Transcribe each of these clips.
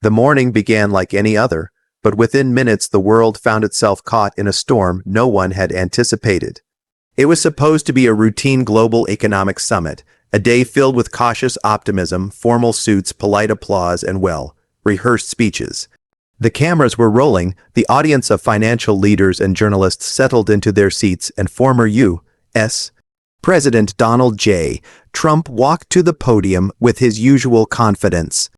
The morning began like any other, but within minutes the world found itself caught in a storm no one had anticipated. It was supposed to be a routine global economic summit, a day filled with cautious optimism, formal suits, polite applause, and rehearsed speeches. The cameras were rolling, the audience of financial leaders and journalists settled into their seats, and former U.S. President Donald J. Trump walked to the podium with his usual confidence.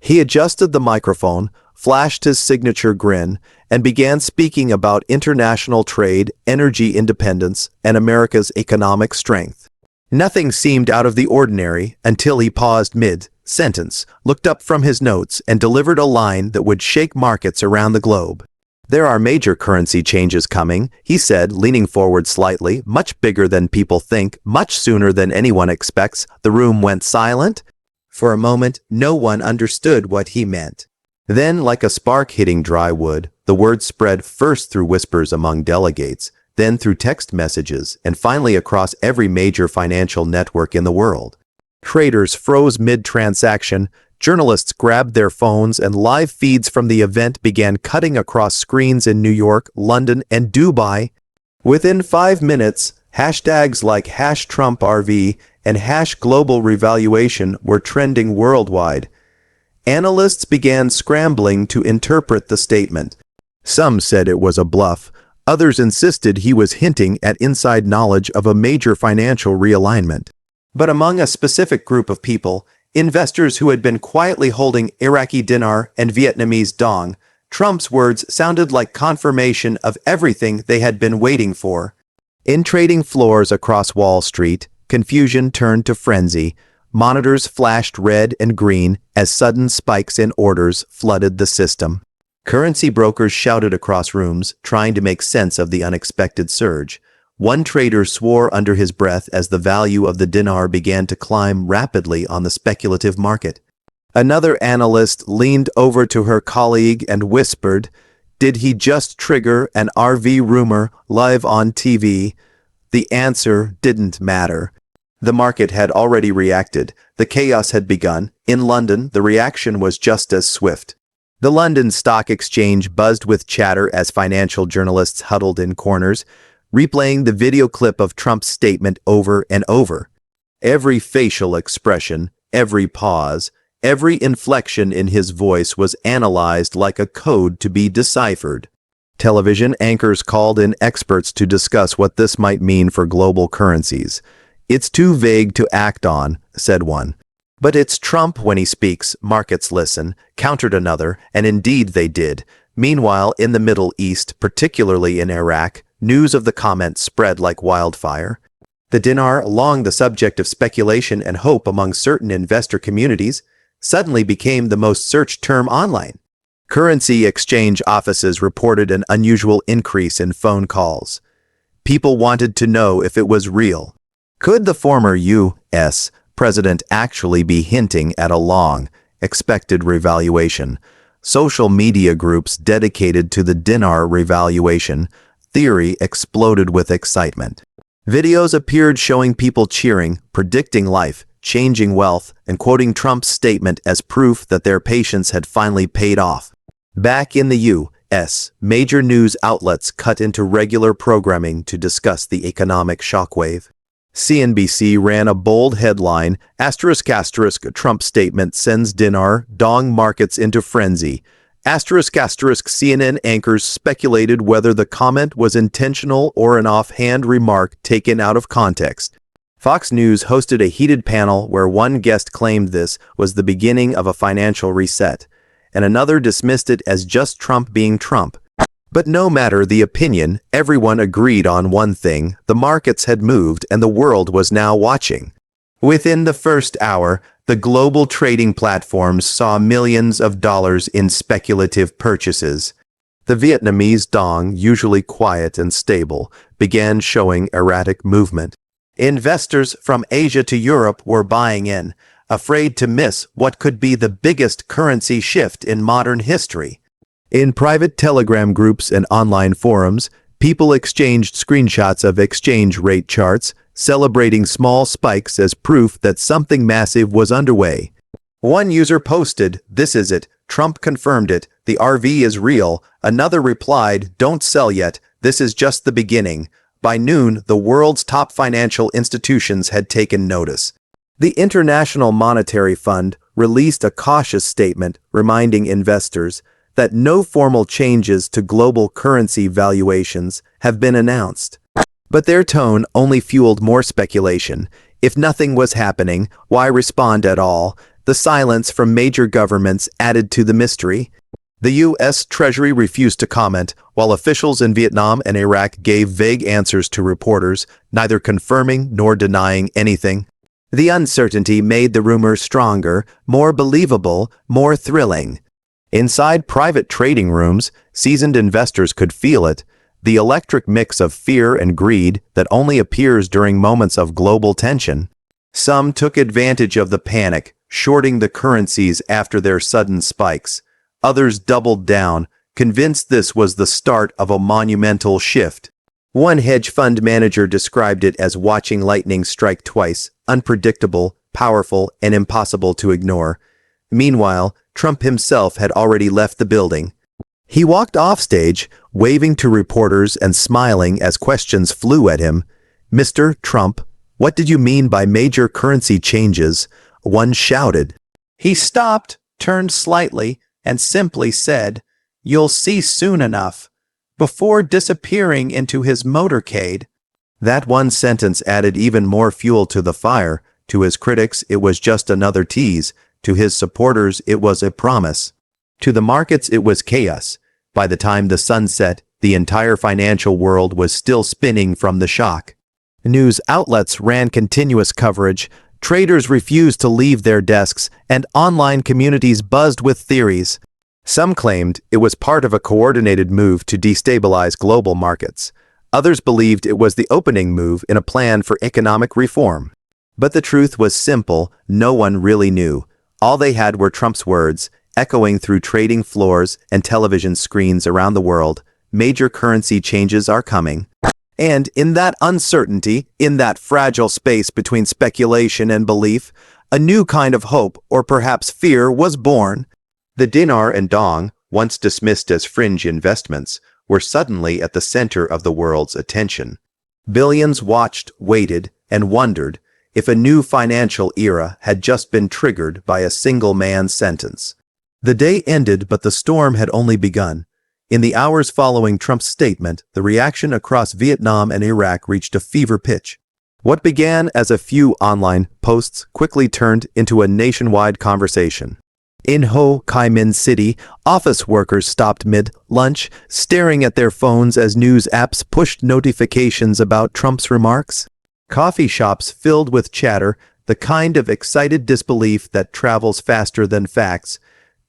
He adjusted the microphone, flashed his signature grin, and began speaking about international trade, energy independence, and America's economic strength. Nothing seemed out of the ordinary until he paused mid-sentence, looked up from his notes, and delivered a line that would shake markets around the globe. "There are major currency changes coming," he said, leaning forward slightly, "much bigger than people think, much sooner than anyone expects." The room went silent. For a moment, no one understood what he meant. Then, like a spark hitting dry wood, the word spread first through whispers among delegates, then through text messages, and finally across every major financial network in the world. Traders froze mid-transaction, journalists grabbed their phones, and live feeds from the event began cutting across screens in New York, London, and Dubai. Within 5 minutes, hashtags like #TrumpRV and #Global Revaluation were trending worldwide. Analysts began scrambling to interpret the statement. Some said it was a bluff. Others insisted he was hinting at inside knowledge of a major financial realignment. But among a specific group of people, investors who had been quietly holding Iraqi dinar and Vietnamese dong, Trump's words sounded like confirmation of everything they had been waiting for. In trading floors across Wall Street, confusion turned to frenzy. Monitors flashed red and green as sudden spikes in orders flooded the system. Currency brokers shouted across rooms, trying to make sense of the unexpected surge. One trader swore under his breath as the value of the dinar began to climb rapidly on the speculative market. Another analyst leaned over to her colleague and whispered, "Did he just trigger an RV rumor live on TV?" The answer didn't matter. The market had already reacted. The chaos had begun. In London, the reaction was just as swift. The London Stock Exchange buzzed with chatter as financial journalists huddled in corners, replaying the video clip of Trump's statement over and over. Every facial expression, every pause, every inflection in his voice was analyzed like a code to be deciphered. Television anchors called in experts to discuss what this might mean for global currencies. "It's too vague to act on," said one. "But it's Trump when he speaks, markets listen," countered another, and indeed they did. Meanwhile, in the Middle East, particularly in Iraq, news of the comment spread like wildfire. The dinar, long the subject of speculation and hope among certain investor communities, suddenly became the most searched term online. Currency exchange offices reported an unusual increase in phone calls. People wanted to know if it was real. Could the former U.S. president actually be hinting at a long, expected revaluation? Social media groups dedicated to the dinar revaluation theory exploded with excitement. Videos appeared showing people cheering, predicting life, changing wealth, and quoting Trump's statement as proof that their patience had finally paid off. Back in the U.S., major news outlets cut into regular programming to discuss the economic shockwave. CNBC ran a bold headline, **** Trump statement sends Dinar Dong markets into frenzy. *CNN anchors speculated whether the comment was intentional or an offhand remark taken out of context. Fox News hosted a heated panel where one guest claimed this was the beginning of a financial reset, and another dismissed it as just Trump being Trump. But no matter the opinion, everyone agreed on one thing: the markets had moved and the world was now watching. Within the first hour, the global trading platforms saw millions of dollars in speculative purchases. The Vietnamese dong, usually quiet and stable, began showing erratic movement. Investors from Asia to Europe were buying in, afraid to miss what could be the biggest currency shift in modern history. In private Telegram groups and online forums, people exchanged screenshots of exchange rate charts, celebrating small spikes as proof that something massive was underway. One user posted, "This is it. Trump confirmed it. The RV is real. Another replied, don't sell yet. This is just the beginning. By noon, the world's top financial institutions had taken notice. The International Monetary Fund released a cautious statement reminding investors that no formal changes to global currency valuations have been announced. But their tone only fueled more speculation. If nothing was happening, why respond at all? The silence from major governments added to the mystery. The U.S. Treasury refused to comment, while officials in Vietnam and Iraq gave vague answers to reporters, neither confirming nor denying anything. The uncertainty made the rumors stronger, more believable, more thrilling. Inside private trading rooms, seasoned investors could feel it, the electric mix of fear and greed that only appears during moments of global tension. Some took advantage of the panic, shorting the currencies after their sudden spikes. Others doubled down, convinced this was the start of a monumental shift. One hedge fund manager described it as watching lightning strike twice, unpredictable, powerful, and impossible to ignore. Meanwhile, Trump himself had already left the building. He walked offstage, waving to reporters and smiling as questions flew at him. "Mr. Trump, what did you mean by major currency changes?" one shouted. He stopped, turned slightly, and simply said, "You'll see soon enough," before disappearing into his motorcade. That one sentence added even more fuel to the fire. To his critics, it was just another tease. To his supporters, it was a promise. To the markets, it was chaos. By the time the sun set, the entire financial world was still spinning from the shock. News outlets ran continuous coverage, traders refused to leave their desks, and online communities buzzed with theories. Some claimed it was part of a coordinated move to destabilize global markets. Others believed it was the opening move in a plan for economic reform. But the truth was simple: no one really knew. All they had were Trump's words, echoing through trading floors and television screens around the world. Major currency changes are coming. And in that uncertainty, in that fragile space between speculation and belief, a new kind of hope, or perhaps fear, was born. The Dinar and Dong, once dismissed as fringe investments, were suddenly at the center of the world's attention. Billions watched, waited, and wondered if a new financial era had just been triggered by a single man's sentence. The day ended, but the storm had only begun. In the hours following Trump's statement, the reaction across Vietnam and Iraq reached a fever pitch. What began as a few online posts quickly turned into a nationwide conversation. In Ho Chi Minh City, office workers stopped mid-lunch, staring at their phones as news apps pushed notifications about Trump's remarks. Coffee shops filled with chatter, the kind of excited disbelief that travels faster than facts.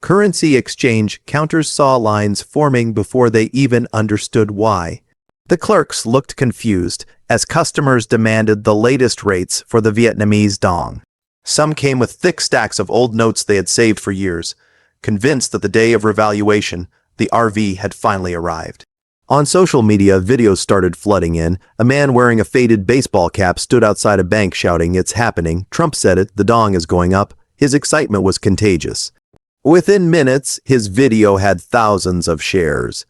Currency exchange counters saw lines forming before they even understood why. The clerks looked confused as customers demanded the latest rates for the Vietnamese dong. Some came with thick stacks of old notes they had saved for years, convinced that the day of revaluation, the RV, had finally arrived. On social media, videos started flooding in. A man wearing a faded baseball cap stood outside a bank shouting, "It's happening. Trump said it. The dong is going up." His excitement was contagious. Within minutes, his video had thousands of shares.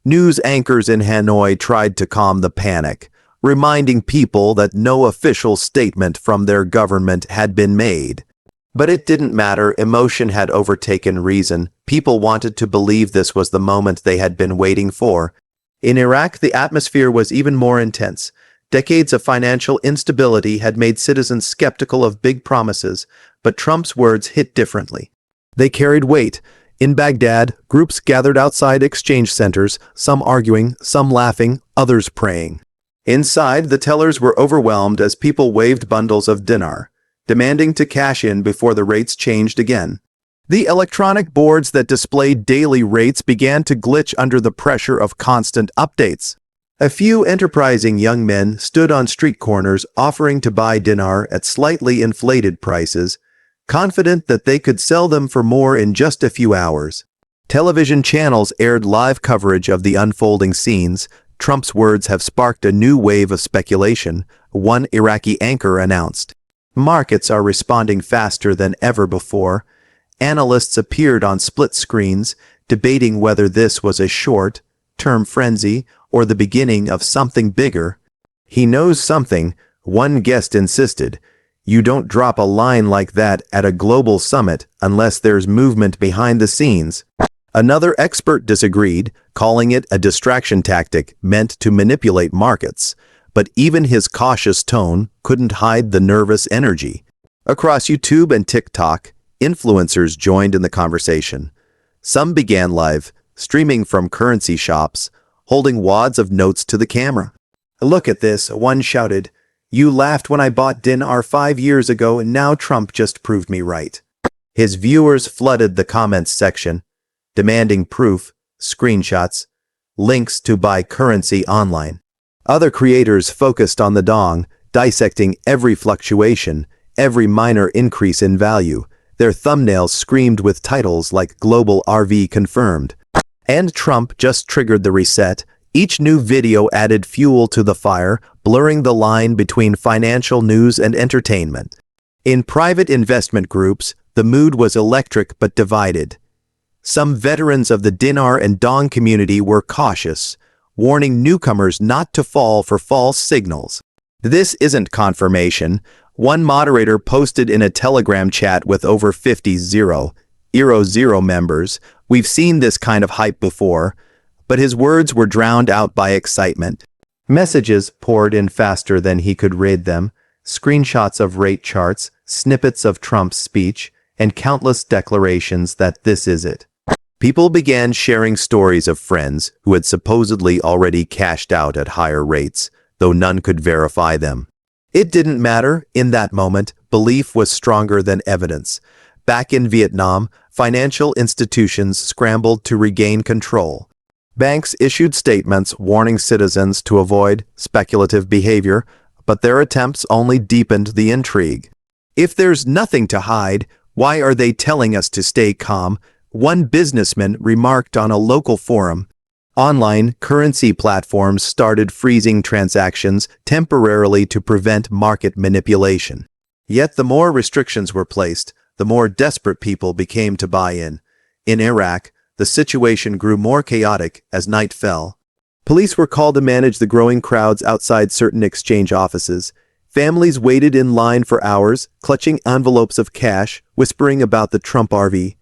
News anchors in Hanoi tried to calm the panic, reminding people that no official statement from their government had been made. But it didn't matter. Emotion had overtaken reason. People wanted to believe this was the moment they had been waiting for. In Iraq, the atmosphere was even more intense. Decades of financial instability had made citizens skeptical of big promises, but Trump's words hit differently. They carried weight. In Baghdad, groups gathered outside exchange centers, some arguing, some laughing, others praying. Inside, the tellers were overwhelmed as people waved bundles of dinar, demanding to cash in before the rates changed again. The electronic boards that displayed daily rates began to glitch under the pressure of constant updates. A few enterprising young men stood on street corners offering to buy dinar at slightly inflated prices, confident that they could sell them for more in just a few hours. Television channels aired live coverage of the unfolding scenes. Trump's words have sparked a new wave of speculation, one Iraqi anchor announced. Markets are responding faster than ever before. Analysts appeared on split screens, debating whether this was a short-term frenzy or the beginning of something bigger. "He knows something," one guest insisted. "You don't drop a line like that at a global summit unless there's movement behind the scenes." Another expert disagreed, calling it a distraction tactic meant to manipulate markets. But even his cautious tone couldn't hide the nervous energy. Across YouTube and TikTok, influencers joined in the conversation. Some began live, streaming from currency shops, holding wads of notes to the camera. "Look at this," one shouted. "You laughed when I bought Dinar 5 years ago and now Trump just proved me right." His viewers flooded the comments section, demanding proof, screenshots, links to buy currency online. Other creators focused on the dong, dissecting every fluctuation, every minor increase in value. Their thumbnails screamed with titles like "Global RV Confirmed" and "Trump just triggered the reset." Each new video added fuel to the fire, blurring the line between financial news and entertainment. In private investment groups, the mood was electric but divided. Some veterans of the Dinar and Dong community were cautious, warning newcomers not to fall for false signals. "This isn't confirmation," one moderator posted in a Telegram chat with over 50 0 members. "We've seen this kind of hype before," but his words were drowned out by excitement. Messages poured in faster than he could read them, screenshots of rate charts, snippets of Trump's speech, and countless declarations that this is it. People began sharing stories of friends who had supposedly already cashed out at higher rates, though none could verify them. It didn't matter. In that moment, belief was stronger than evidence. Back in Vietnam, financial institutions scrambled to regain control. Banks issued statements warning citizens to avoid speculative behavior, but their attempts only deepened the intrigue. "If there's nothing to hide, why are they telling us to stay calm?" one businessman remarked on a local forum. Online currency platforms started freezing transactions temporarily to prevent market manipulation. Yet the more restrictions were placed, the more desperate people became to buy in. In Iraq, the situation grew more chaotic as night fell. Police were called to manage the growing crowds outside certain exchange offices. Families waited in line for hours, clutching envelopes of cash, whispering about the Trump RV.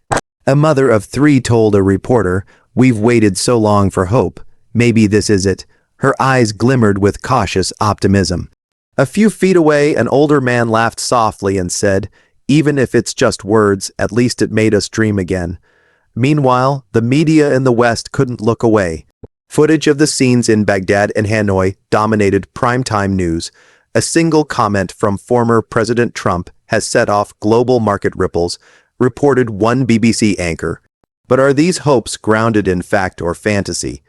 A mother of 3 told a reporter, "We've waited so long for hope. Maybe this is it." Her eyes glimmered with cautious optimism. A few feet away, an older man laughed softly and said, "Even if it's just words, at least it made us dream again." Meanwhile, the media in the West couldn't look away. Footage of the scenes in Baghdad and Hanoi dominated primetime news. A single comment from former President Trump has set off global market ripples, reported one BBC anchor. But are these hopes grounded in fact or fantasy?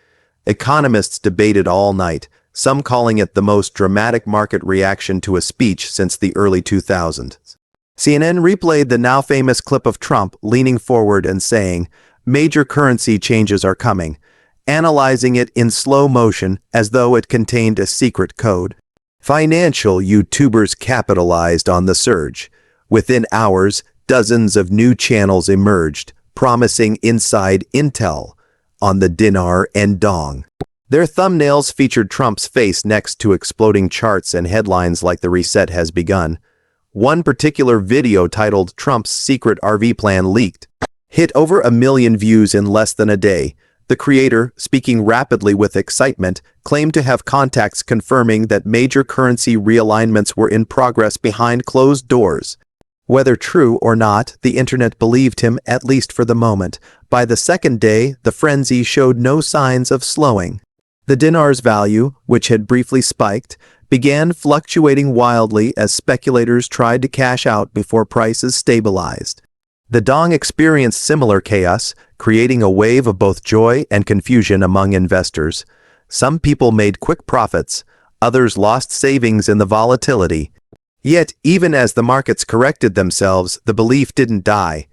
Economists debated all night, some calling it the most dramatic market reaction to a speech since the early 2000s. CNN replayed the now famous clip of Trump leaning forward and saying, "Major currency changes are coming," analyzing it in slow motion as though it contained a secret code. Financial YouTubers capitalized on the surge. Within hours, dozens of new channels emerged, promising inside intel on the Dinar and Dong. Their thumbnails featured Trump's face next to exploding charts and headlines like "The reset has begun." One particular video titled "Trump's Secret RV Plan Leaked" hit over 1 million views in less than a day. The creator, speaking rapidly with excitement, claimed to have contacts confirming that major currency realignments were in progress behind closed doors. Whether true or not, the internet believed him, at least for the moment. By the second day, the frenzy showed no signs of slowing. The dinar's value, which had briefly spiked, began fluctuating wildly as speculators tried to cash out before prices stabilized. The dong experienced similar chaos, creating a wave of both joy and confusion among investors. Some people made quick profits, others lost savings in the volatility. Yet, even as the markets corrected themselves, the belief didn't die.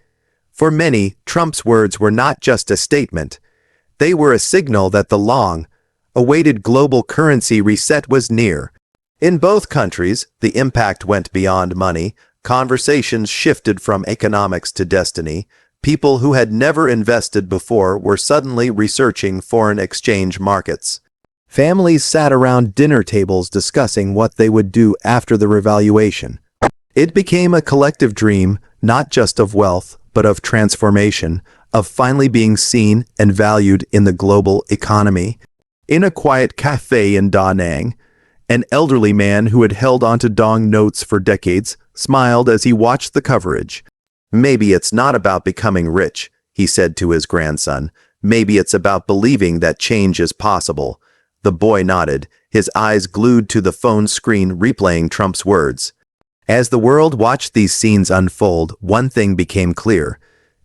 For many, Trump's words were not just a statement. They were a signal that the long-awaited global currency reset was near. In both countries, the impact went beyond money. Conversations shifted from economics to destiny. People who had never invested before were suddenly researching foreign exchange markets. Families sat around dinner tables discussing what they would do after the revaluation. It became a collective dream, not just of wealth, but of transformation, of finally being seen and valued in the global economy. In a quiet cafe in Da Nang, an elderly man who had held onto Dong notes for decades smiled as he watched the coverage. "Maybe it's not about becoming rich," he said to his grandson. "Maybe it's about believing that change is possible." The boy nodded, his eyes glued to the phone screen replaying Trump's words. As the world watched these scenes unfold, one thing became clear.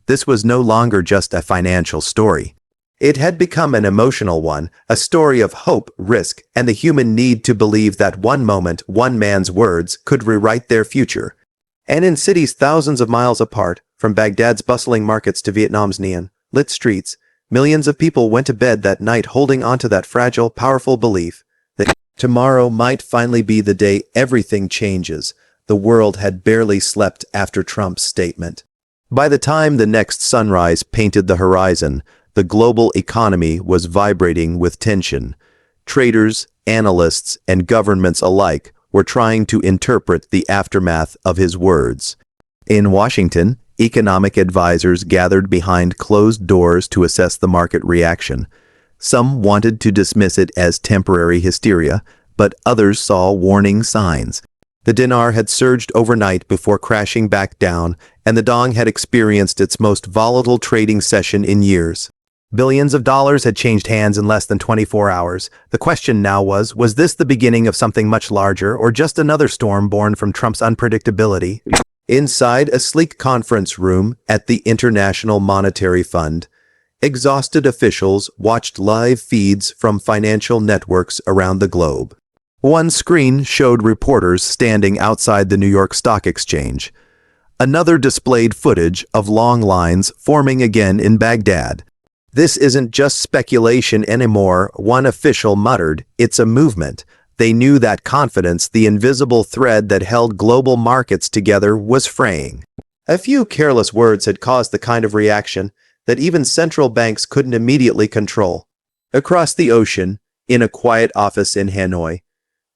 This was no longer just a financial story. It had become an emotional one, a story of hope, risk, and the human need to believe that one moment, one man's words, could rewrite their future. And in cities thousands of miles apart, from Baghdad's bustling markets to Vietnam's neon-lit streets, millions of people went to bed that night holding onto that fragile, powerful belief that tomorrow might finally be the day everything changes. The world had barely slept after Trump's statement. By the time the next sunrise painted the horizon, the global economy was vibrating with tension. Traders, analysts, and governments alike were trying to interpret the aftermath of his words. In Washington, economic advisors gathered behind closed doors to assess the market reaction. Some wanted to dismiss it as temporary hysteria, but others saw warning signs. The dinar had surged overnight before crashing back down, and the dong had experienced its most volatile trading session in years. Billions of dollars had changed hands in less than 24 hours. The question now was this the beginning of something much larger, or just another storm born from Trump's unpredictability? Inside a sleek conference room at the International Monetary Fund, exhausted officials watched live feeds from financial networks around the globe. One screen showed reporters standing outside the New York Stock Exchange. Another displayed footage of long lines forming again in Baghdad. "This isn't just speculation anymore," one official muttered. "It's a movement." They knew that confidence, the invisible thread that held global markets together, was fraying. A few careless words had caused the kind of reaction that even central banks couldn't immediately control. Across the ocean, in a quiet office in Hanoi,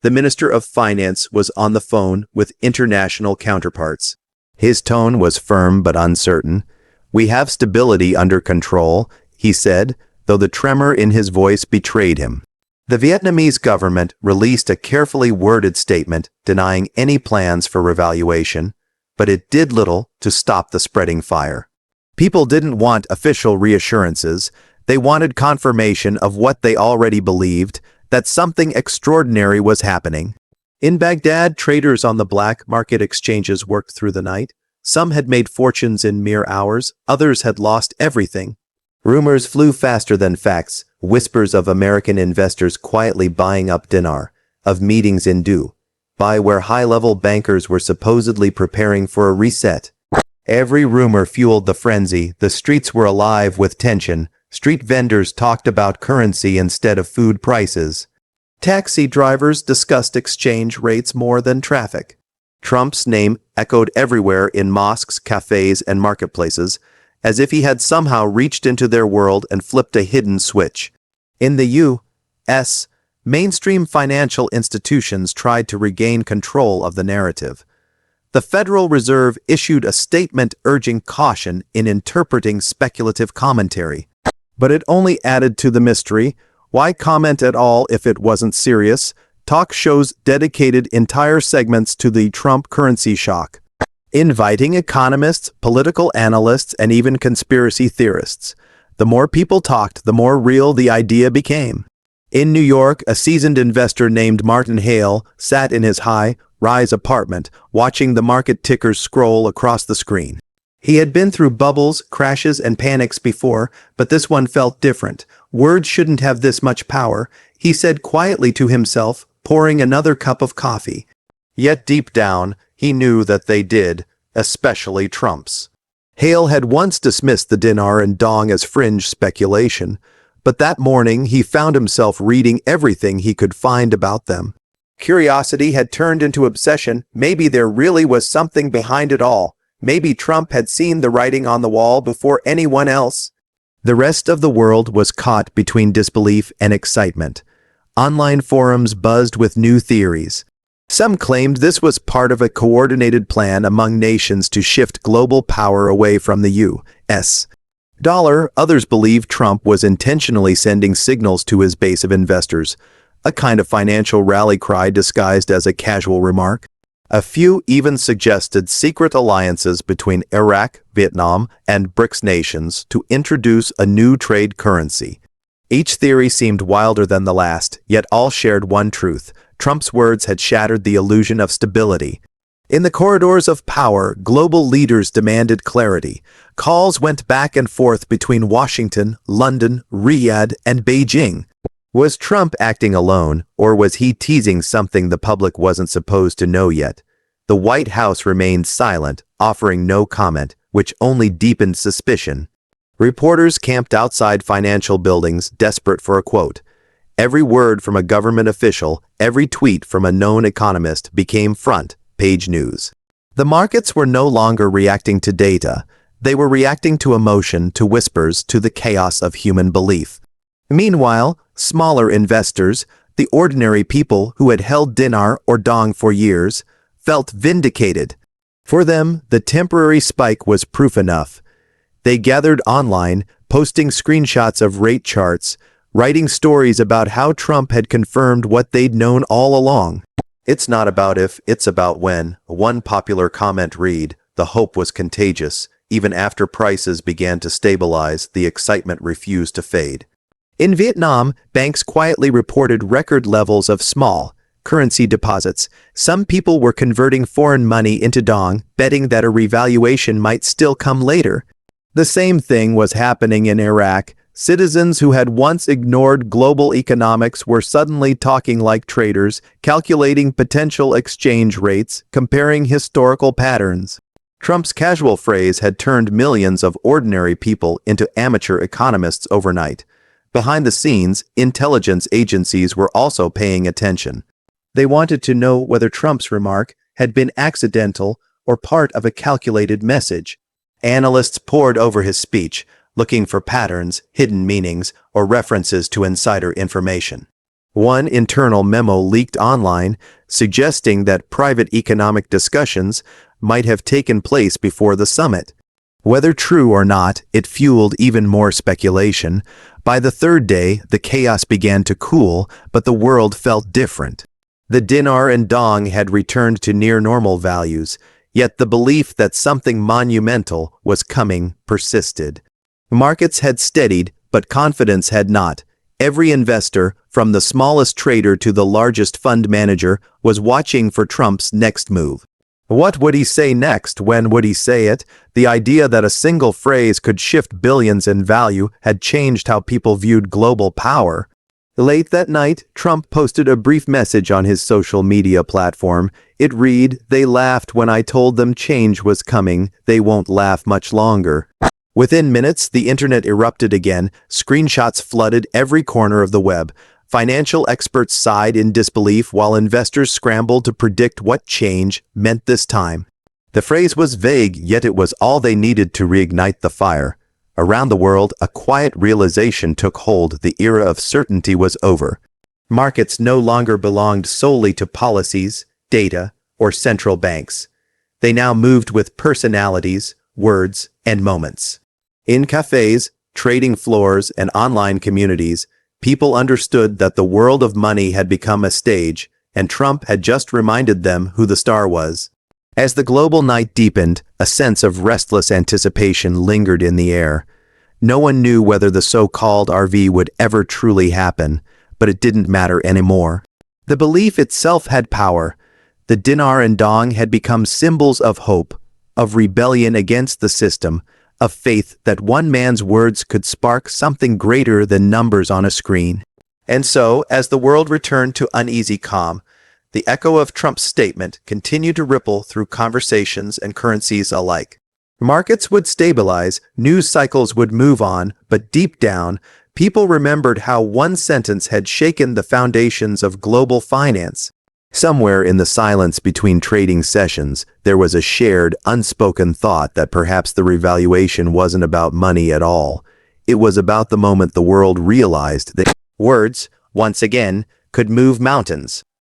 the Minister of Finance was on the phone with international counterparts. His tone was firm but uncertain. "We have stability under control," he said, though the tremor in his voice betrayed him. The Vietnamese government released a carefully worded statement denying any plans for revaluation, but it did little to stop the spreading fire. People didn't want official reassurances. They wanted confirmation of what they already believed, that something extraordinary was happening. In Baghdad, traders on the black market exchanges worked through the night. Some had made fortunes in mere hours, others had lost everything. Rumors flew faster than facts, whispers of American investors quietly buying up dinar, of meetings in Dubai where high-level bankers were supposedly preparing for a reset. Every rumor fueled the frenzy. The streets were alive with tension. Street vendors talked about currency instead of food prices. Taxi drivers discussed exchange rates more than traffic. Trump's name echoed everywhere in mosques, cafes, and marketplaces, as if he had somehow reached into their world and flipped a hidden switch. In the U.S., mainstream financial institutions tried to regain control of the narrative. The Federal Reserve issued a statement urging caution in interpreting speculative commentary. But it only added to the mystery. Why comment at all if it wasn't serious? Talk shows dedicated entire segments to the Trump currency shock, inviting economists, political analysts, and even conspiracy theorists. The more people talked, the more real the idea became. In New York, a seasoned investor named Martin Hale sat in his high-rise apartment, watching the market tickers scroll across the screen. He had been through bubbles, crashes, and panics before, but this one felt different. Words shouldn't have this much power, he said quietly to himself, pouring another cup of coffee. Yet deep down, he knew that they did, especially Trump's. Hale had once dismissed the Dinar and Dong as fringe speculation, but that morning he found himself reading everything he could find about them. Curiosity had turned into obsession. Maybe there really was something behind it all. Maybe Trump had seen the writing on the wall before anyone else. The rest of the world was caught between disbelief and excitement. Online forums buzzed with new theories. Some claimed this was part of a coordinated plan among nations to shift global power away from the U.S. dollar. Others believed Trump was intentionally sending signals to his base of investors, a kind of financial rally cry disguised as a casual remark. A few even suggested secret alliances between Iraq, Vietnam, and BRICS nations to introduce a new trade currency. Each theory seemed wilder than the last, yet all shared one truth: Trump's words had shattered the illusion of stability. In the corridors of power, global leaders demanded clarity. Calls went back and forth between Washington, London, Riyadh, and Beijing. Was Trump acting alone, or was he teasing something the public wasn't supposed to know yet? The White House remained silent, offering no comment, which only deepened suspicion. Reporters camped outside financial buildings, desperate for a quote. Every word from a government official, every tweet from a known economist became front-page news. The markets were no longer reacting to data. They were reacting to emotion, to whispers, to the chaos of human belief. Meanwhile, smaller investors, the ordinary people who had held Dinar or Dong for years, felt vindicated. For them, the temporary spike was proof enough. They gathered online, posting screenshots of rate charts, writing stories about how Trump had confirmed what they'd known all along. "It's not about if, it's about when," one popular comment read. The hope was contagious. Even after prices began to stabilize, the excitement refused to fade. In Vietnam, banks quietly reported record levels of small currency deposits. Some people were converting foreign money into dong, betting that a revaluation might still come later. The same thing was happening in Iraq. Citizens who had once ignored global economics were suddenly talking like traders, calculating potential exchange rates, comparing historical patterns. Trump's casual phrase had turned millions of ordinary people into amateur economists overnight. Behind the scenes, intelligence agencies were also paying attention. They wanted to know whether Trump's remark had been accidental or part of a calculated message. Analysts pored over his speech, looking for patterns, hidden meanings, or references to insider information. One internal memo leaked online, suggesting that private economic discussions might have taken place before the summit. Whether true or not, it fueled even more speculation. By the third day, the chaos began to cool, but the world felt different. The Dinar and Dong had returned to near-normal values, yet the belief that something monumental was coming persisted. Markets had steadied, but confidence had not. Every investor, from the smallest trader to the largest fund manager, was watching for Trump's next move. What would he say next? When would he say it? The idea that a single phrase could shift billions in value had changed how people viewed global power. Late that night, Trump posted a brief message on his social media platform. It read, "They laughed when I told them change was coming. They won't laugh much longer." Within minutes, the internet erupted again. Screenshots flooded every corner of the web. Financial experts sighed in disbelief while investors scrambled to predict what change meant this time. The phrase was vague, yet it was all they needed to reignite the fire. Around the world, a quiet realization took hold. The era of certainty was over. Markets no longer belonged solely to policies, data, or central banks. They now moved with personalities, words, and moments. In cafes, trading floors, and online communities, people understood that the world of money had become a stage, and Trump had just reminded them who the star was. As the global night deepened, a sense of restless anticipation lingered in the air. No one knew whether the so-called RV would ever truly happen, but it didn't matter anymore. The belief itself had power. The Dinar and Dong had become symbols of hope, of rebellion against the system, of faith that one man's words could spark something greater than numbers on a screen. And so, as the world returned to uneasy calm, the echo of Trump's statement continued to ripple through conversations and currencies alike. Markets would stabilize, news cycles would move on, but deep down, people remembered how one sentence had shaken the foundations of global finance. Somewhere in the silence between trading sessions, there was a shared, unspoken thought that perhaps the revaluation wasn't about money at all. It was about the moment the world realized that words, once again, could move mountains.